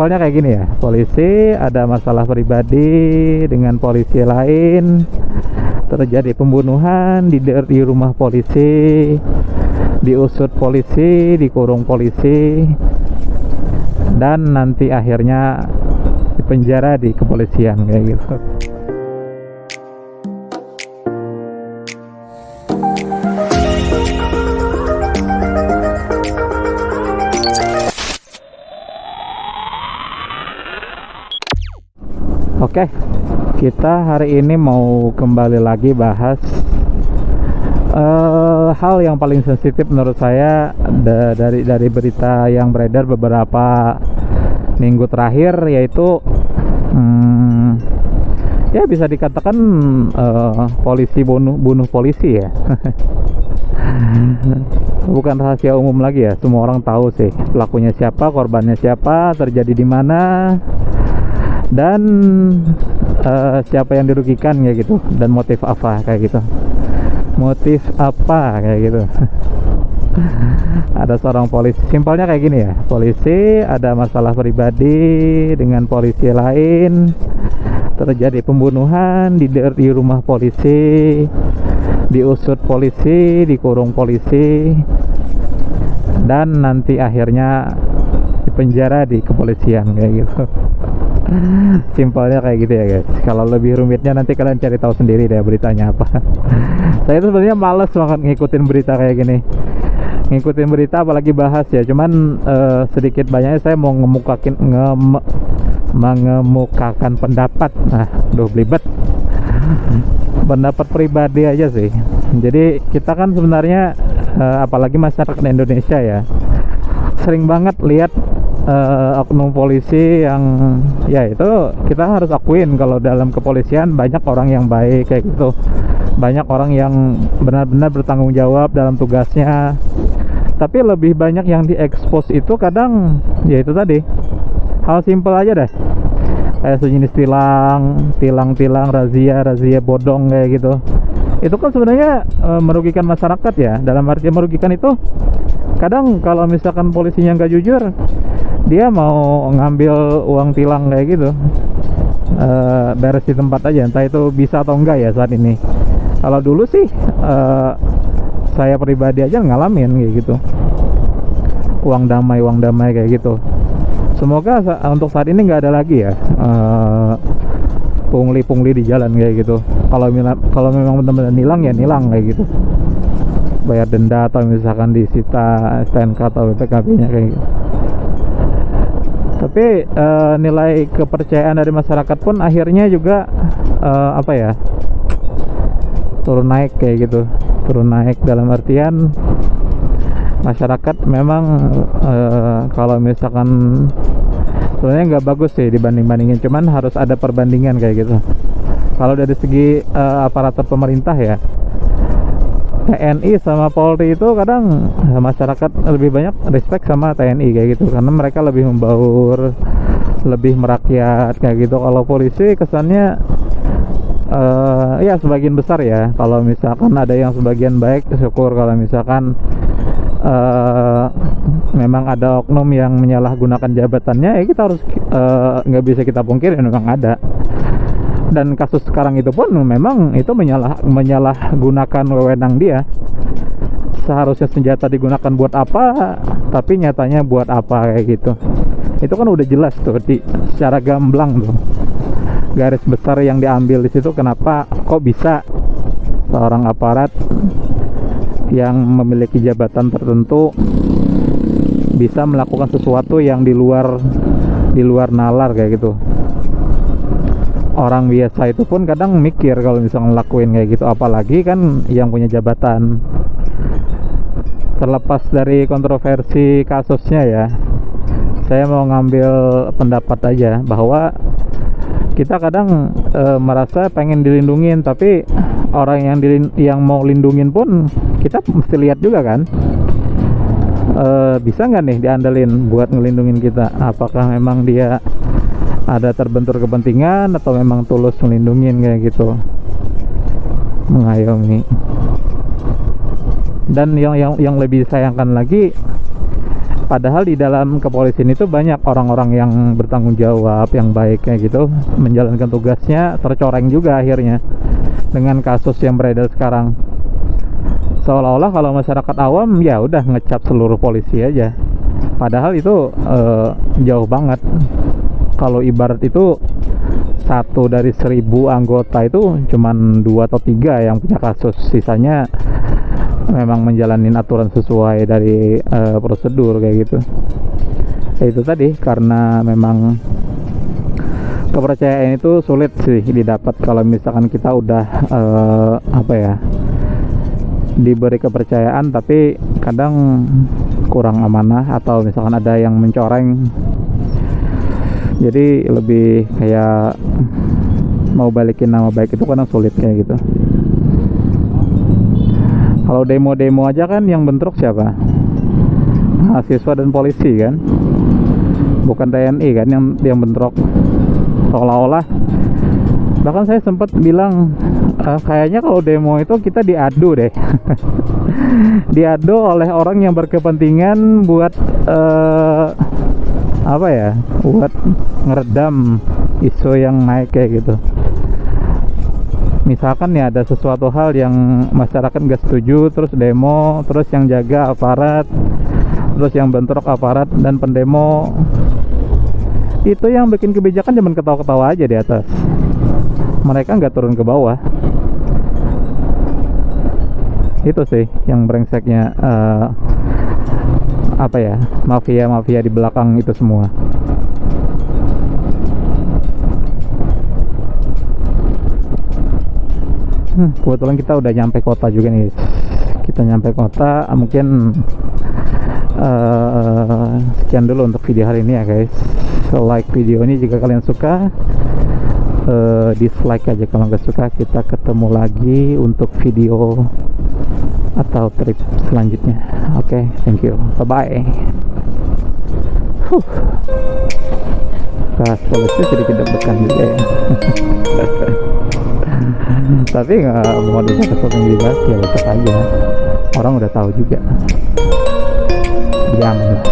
simpelnya kayak gini ya, polisi ada masalah pribadi dengan polisi lain, terjadi pembunuhan di rumah polisi, diusut polisi, dikurung polisi, dan nanti akhirnya dipenjara di kepolisian kayak gitu. Oke, kita hari ini mau kembali lagi bahas hal yang paling sensitif menurut saya dari berita yang beredar beberapa minggu terakhir, yaitu ya bisa dikatakan polisi bunuh polisi ya. Bukan rahasia umum lagi ya, semua orang tahu sih pelakunya siapa, korbannya siapa, terjadi di mana, dan siapa yang dirugikan kayak gitu, dan motif apa kayak gitu. Ada seorang polisi, simpelnya kayak gini ya, polisi ada masalah pribadi dengan polisi lain, terjadi pembunuhan di rumah polisi, diusut polisi, dikurung polisi, dan nanti akhirnya dipenjara di kepolisian kayak gitu. Simpelnya kayak gitu ya guys. Kalau lebih rumitnya nanti kalian cari tahu sendiri deh beritanya apa. Saya itu sebenarnya males banget ngikutin berita kayak gini, ngikutin berita apalagi bahas ya. Cuman sedikit banyaknya saya mau mengemukakan pendapat. Belibet. Pendapat pribadi aja sih. Jadi kita kan sebenarnya apalagi masyarakat Indonesia ya, sering banget lihat oknum polisi yang ya itu kita harus akuin kalau dalam kepolisian banyak orang yang baik kayak gitu, banyak orang yang benar-benar bertanggung jawab dalam tugasnya. Tapi lebih banyak yang diekspos itu kadang ya itu tadi, hal simpel aja deh, kayak sejenis tilang, razia bodong kayak gitu. Itu kan sebenarnya merugikan masyarakat ya. Dalam arti merugikan itu kadang kalau misalkan polisinya nggak jujur, dia mau ngambil uang tilang kayak gitu, beres di tempat aja, entah itu bisa atau enggak ya saat ini. Kalau dulu sih saya pribadi aja ngalamin kayak gitu, uang damai kayak gitu. Semoga untuk saat ini nggak ada lagi ya pungli di jalan kayak gitu. Kalau memang benar-benar nilang ya nilang kayak gitu, bayar denda atau misalkan disita STNK atau BPKB-nya kayak gitu. Tapi nilai kepercayaan dari masyarakat pun akhirnya juga turun naik kayak gitu. Turun naik dalam artian masyarakat memang kalau misalkan sebenarnya nggak bagus sih dibanding-bandingin, cuman harus ada perbandingan kayak gitu. Kalau dari segi aparatur pemerintah ya, TNI sama Polri itu kadang masyarakat lebih banyak respect sama TNI kayak gitu, karena mereka lebih membaur, lebih merakyat kayak gitu. Kalau polisi kesannya ya sebagian besar ya, kalau misalkan ada yang sebagian baik syukur, kalau misalkan memang ada oknum yang menyalahgunakan jabatannya ya kita harus nggak bisa kita pungkiri memang ada. Dan kasus sekarang itu pun memang itu menyalahgunakan wewenang dia. Seharusnya senjata digunakan buat apa, tapi nyatanya buat apa kayak gitu. Itu kan udah jelas tuh secara gamblang tuh, garis besar yang diambil di situ. Kenapa kok bisa seorang aparat yang memiliki jabatan tertentu bisa melakukan sesuatu yang di luar nalar kayak gitu. Orang biasa itu pun kadang mikir kalau misalnya ngelakuin kayak gitu, apalagi kan yang punya jabatan. Terlepas dari kontroversi kasusnya ya, saya mau ngambil pendapat aja bahwa kita kadang merasa pengen dilindungin, tapi orang yang mau lindungin pun kita mesti lihat juga kan, bisa nggak nih diandelin buat ngelindungin kita. Apakah memang dia ada terbentur kepentingan atau memang tulus melindungin kayak gitu, mengayomi. Dan yang lebih disayangkan lagi, Padahal di dalam kepolisian itu banyak orang-orang yang bertanggung jawab, yang baik kayak gitu, menjalankan tugasnya, tercoreng juga akhirnya dengan kasus yang beredar sekarang. Seolah-olah kalau masyarakat awam ya udah ngecap seluruh polisi aja. Padahal itu jauh banget. Kalau ibarat itu 1 dari 1000 anggota itu cuman 2 atau 3 yang punya kasus, sisanya memang menjalani aturan sesuai dari prosedur kayak gitu. Itu tadi, karena memang kepercayaan itu sulit sih didapat kalau misalkan kita udah diberi kepercayaan tapi kadang kurang amanah, atau misalkan ada yang mencoreng, jadi lebih kayak mau balikin nama baik itu kadang sulit kayak gitu. Kalau demo-demo aja kan yang bentrok siapa? Mahasiswa dan polisi kan, bukan TNI kan yang bentrok. Seolah-olah, bahkan saya sempat bilang kayaknya kalau demo itu kita diadu deh. Diadu oleh orang yang berkepentingan buat buat ngeredam isu yang naik kayak gitu. Misalkan ya ada sesuatu hal yang masyarakat nggak setuju, terus demo, terus yang jaga aparat, terus yang bentrok aparat dan pendemo. Itu yang bikin kebijakan cuman ketawa-ketawa aja di atas. Mereka nggak turun ke bawah. Itu sih yang brengseknya mafia-mafia di belakang itu semua. Kebetulan kita udah nyampe kota juga nih. Kita nyampe kota, mungkin sekian dulu untuk video hari ini ya guys. Like video ini jika kalian suka, dislike aja kalau nggak suka. Kita ketemu lagi untuk video atau trip selanjutnya. Oke, thank you, bye bye. Bahas polisi sedikit deg-degan juga ya. Tapi nggak mau ada sesuatu yang dibahas ya, besok aja, orang udah tahu juga, jangan lah.